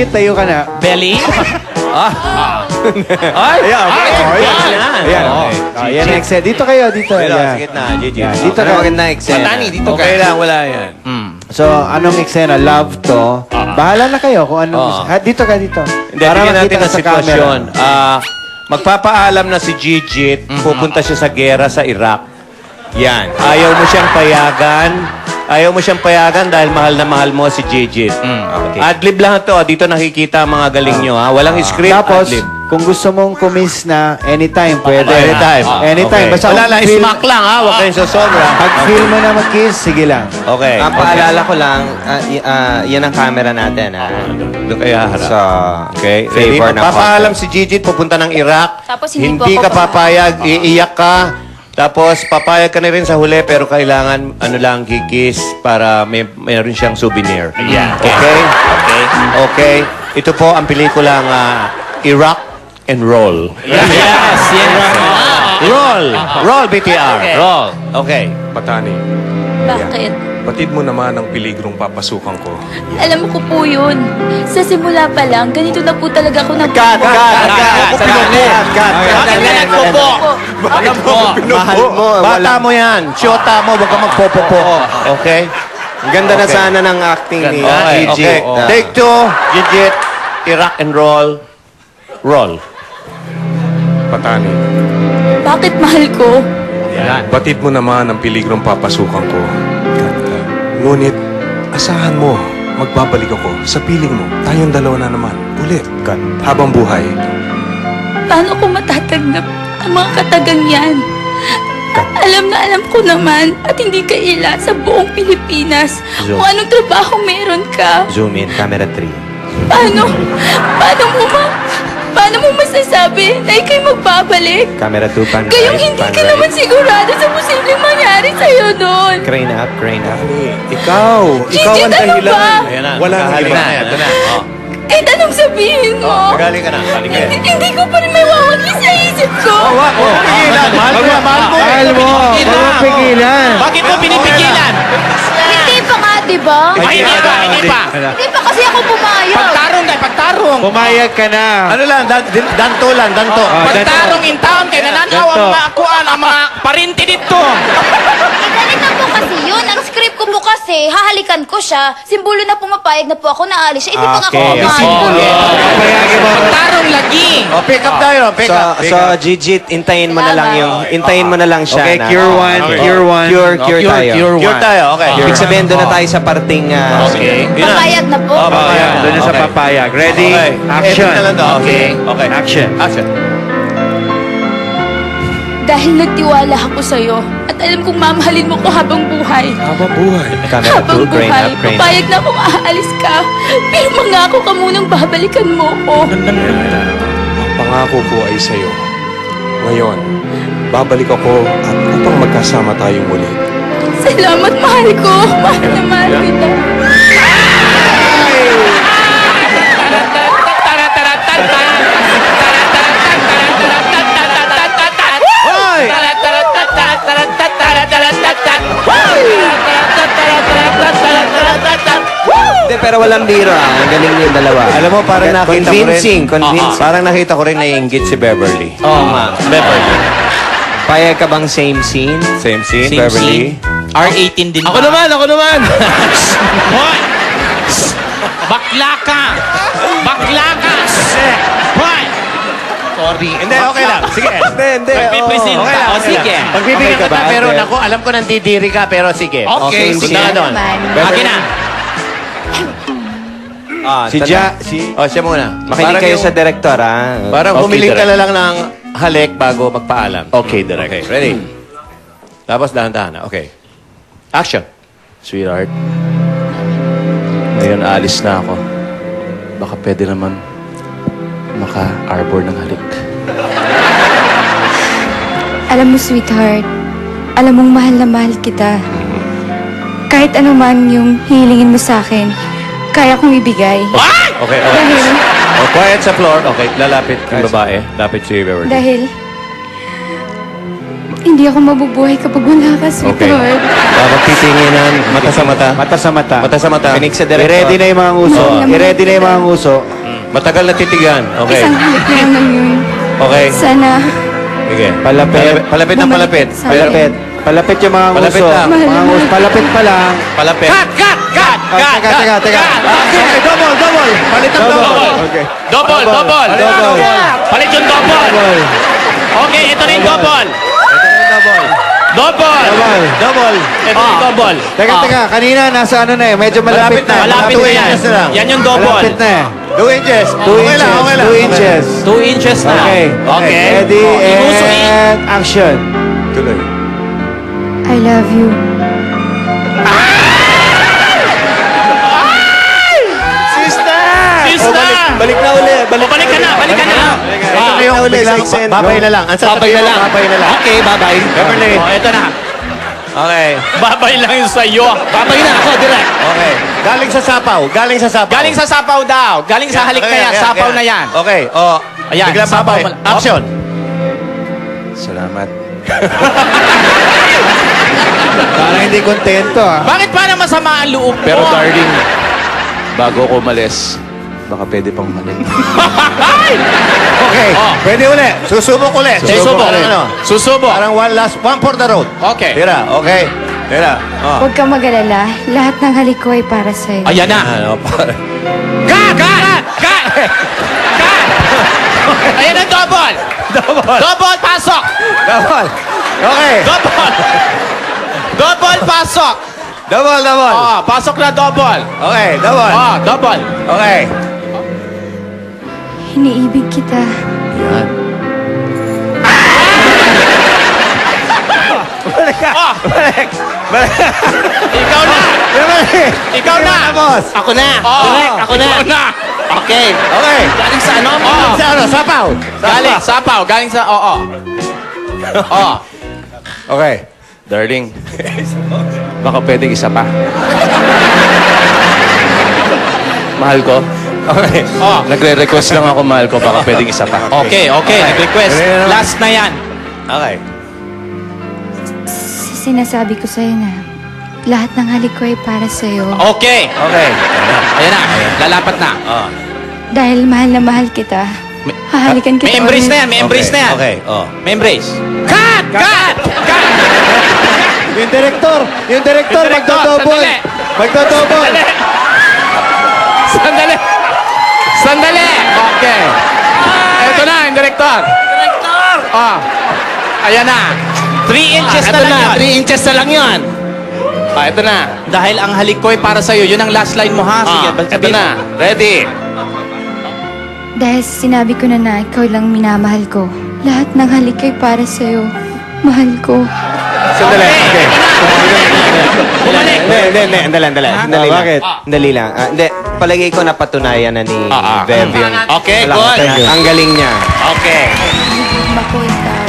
Gigit, tayo ka na. Belly? Ay! Ayan, yan ang Excel. Dito kayo, dito. Sa gitna, Gigi. Dito ka. Magandang eksena. Matani, dito ka. Okay lang, wala yan. So, anong eksena? Love to. Bahala na kayo kung anong... Dito ka, dito. Hindi, bigyan natin ang sitwasyon. Magpapaalam na si Gigit, pupunta siya sa gera sa Iraq. Yan. Ayaw mo siyang payagan. Ayaw mo siyang payagan dahil mahal na mahal mo si Gigit. Okay. Adlib lang ito. Dito nakikita ang mga galing nyo. Walang script, Tapos, adlib. kung gusto mong kumiss na anytime, pwede. Anytime. Anytime. Okay. Basta Wala kung lang, feel- smack lang ha. Huwag kayong sasobra. Pag feel mo na mag-kiss, sige lang. Okay. Ang paalala ko lang, yan ang camera natin. Doon kayo haharap. Sa Okay. favor na Papaalam si Gigit, pupunta ng Iraq. Tapos hindi po Hindi ako ka papayag, iiyak ka. Tapos papayag ka na rin sa huli, pero kailangan kikis para mayroon siyang souvenir. Yeah. Okay? Okay. Okay. Ito po ang pelikulang Iraq and Roll. Yes, yes. Roll! Roll, BTR. Okay. Roll. Okay. Patani, Bakit? batid mo naman ang peligrong papasukan ko. Alam ko po yun. Sa simula pa lang, ganito na po talaga ako Cut! Bakit ka nagpupo? Alam mo, mahal mo. Bata mo yan. Shota mo, huwag ka magpopopo. Okay? Ang ganda na sana ng acting ni Okay, Gigi. okay. Take two, Gigit, Iraq and Roll. Roll. Patani, Bakit mahal ko? batid mo naman ang peligrong papasukan ko. Ngunit, asahan mo, magbabalik ako sa piling mo. Tayong dalawa na naman. Ulit. Habang buhay. Paano ko matatanggap ang mga katagang yan? Alam na alam ko naman at hindi kaila sa buong Pilipinas kung anong trabaho meron ka. Zoom in, camera 3. Paano mo masasabi na ikaw'y magbabalik? Camera 2, pan Gayong right, hindi pan ka right. naman sigurado sa posibleng mangyari sa'yo doon. Crane up, crane up. Ikaw Gigi, ang ano dahilan. ba? Ayan na. Wala nang Nakahalin iba. na. Ito na. Kahit anong sabihin mo, Magaling ka na. Galing ka na. hindi ko pa rin may wawagi sa isip ko. Pigilan. Mahal mo. Mahal mo. Huwag mong pigilan. Bakit mo pinipigilan? Hindi pa nga, di ba? Ay, hindi pa, hindi pa. Hindi pa kasi ako pumayag. Pagtarong dahil pagtarong. Pumayag ka na. Ano lang, danto lang, danto. Pagtarong in town, kaya nananaw ang mga kuan, ang mga parinti dito. Ganito po kasi yun. Ang script ko po kasi, hahalikan ko siya. Simbolo na pumapayag na po ako naalis siya. Hindi pa nga ako Okay, pumayag. Payagin mo. Pagtarong lagi. Pick up tayo. Pick up. So, Gigi, intayin mo na lang siya. Okay, na- cure one. Cure one. Cure tayo. Cure tayo, okay. Ibig sabihin, doon na tayo sa parting... Okay. Papayag na po. Ayan, doon na sa papayag. Ready? Okay. Action. Edit na lang to. Okay. Okay. Action. Action. Dahil nagtiwala ako sa'yo at alam kong mamahalin mo ko habang buhay. Habang buhay. Camera Habang 2, crane buhay, up, crane up. papayag na akong aalis ka. Pero mangako ka munang babalikan mo ko. Ang pangako ko ay sa'yo. Ngayon, babalik ako at upang magkasama tayong muli. Salamat, mahal ko. Mahal na mahal kita. Hindi, pero walang biro Ang galing niyo dalawa. Alam mo, parang nakita ko rin. Convincing. Parang nakita ko rin naiinggit si Beverly. Oo nga. Beverly. Payag ka bang same scene? Same scene, Same Beverly. scene. R18 din Ako ba? naman. Hoy! Bakla ka! Bakla ka! Hoy! Sorry. Hindi, okay lang. Sige. Hindi. Pagpipresenta. Okay lang. O, sige. Pagbibigyan Okay ka kita, ba? pero Okay. naku, alam ko nandidiri ka, pero sige. Okay, sige. Punta ka doon. Akin na. Si Ja, Siya muna. Makinig kayo sa director, Parang Okay, humiling ka direct. na lang ng halik bago magpaalam. Okay, direct. Okay, ready? Tapos dahan-dahan na. Okay. Action. Sweetheart, ngayon alis na ako. Baka pwede naman maka-arbor ng halik. Alam mo, sweetheart, alam mong mahal na mahal kita. Kahit ano man yung hilingin mo sa akin, kaya kong ibigay. Okay, okay. Dahil, Oh, quiet sa floor. Okay, lalapit yung babae. Lapit si Beverly. dahil, hindi ako mabubuhay kapag wala ka, Okay. sweetheart. Magtitinginan, mata sa mata. mata sa mata. Mata sa mata. Pinig sa director. I-ready na yung mga nguso. Oo. I-ready na yung mga nguso. Matagal na titigan. Okay. Isang halik na naman yun. Okay. Sana Sige. Palapit. Palapit ng palapit. Sa Palapit. Palapit yung mga Palapit nguso. lang. Mga nguso. Palapit pa lang. Palapit. Teka. Okay, double. Palit ang double. Okay. Double. Double. Palit yung double. Double. Okay, ito na yung double. Double. Double. Ito yung double. Teka. Kanina nasa ano na eh. Medyo malapit na. Malapit na yan. inches na lang. Yan yung double. Malapit na eh. 2 inches. 2 inches. 2 inches. 2 inches na. Okay. Okay. Ready Inusuin. and action. Tuloy. I love you. Sister! Balik na uli. Balik ka na. Ito na yung babay na lang. Babay na lang. Okay, babay. Beverly. Oh, ito na. Okay. Babay lang yung sa'yo. Babay na ako, direct. Okay. Galing sa sapaw. Galing sa sapaw daw. Galing sa halik na yan. Sapaw na yan. Okay. Oh. Ayan, Biglang sapaw babay. mo- Action. Salamat. Parang hindi kontento ah. Bakit para masama ang loob mo? Pero darling, bago ako umalis, baka pwede pang umalis. Okay. Oh. Pwede uli. Susubok uli. Susubok. Parang ano? Susubok. Parang one for the road. Okay. Tira. Okay. Tira. Oh. Huwag kang mag-alala. Lahat ng halik ko ay para sa'yo. Ayan na. Ano, parang... Cut! Ayan ang double. Double pasok. Double. Okay. Double pasok. Double. Oh, pasok na double. Okay. Double. Oh, double. Okay. Iniibig kita. Yan. Oh, ikaw na. Boss. Ako na. Oh, Direct, ako na. Ikaw na. Okay. Okay. Galing sa ano? Oh. Sa ano? Sapaw. Galing sapaw. Galing sa oo. Oh. Okay. Darling, baka pwedeng isa pa. Mahal ko. Okay. Oh. Nagre-request lang ako, mahal ko, baka pwedeng isa pa. Okay. Nag-request. Last na yan. Okay. Sinasabi ko sa'yo na lahat ng halik ko ay para sa'yo. Okay. Okay. Ayan na. Lalapat na. Oh. Dahil mahal na mahal kita. Hahalikan kita May embrace ulit. na yan. May embrace na yan. Okay. Oh. May embrace. Cut! Yung director magdodouble. Sandali. Magdodouble. Sandali. Okay. Ito na, yung director. Oh. Ayan na. 3 inches na lang yun. 3 inches na lang yun. Ito na. Dahil ang halik ko ay para sa'yo. Yun ang last line mo, ha? Sige, Ito na. Ready. Dahil sinabi ko na ikaw lang minamahal ko. Lahat ng halik ay para sa'yo. Mahal ko. Sandali. Okay. Bumalik. Hindi. Andali Bakit? lang. Hindi. Palagay ko napatunayan na ni Bev yung... Okay, Salamat. good. Ang galing niya. Okay. Mahal ko ikaw.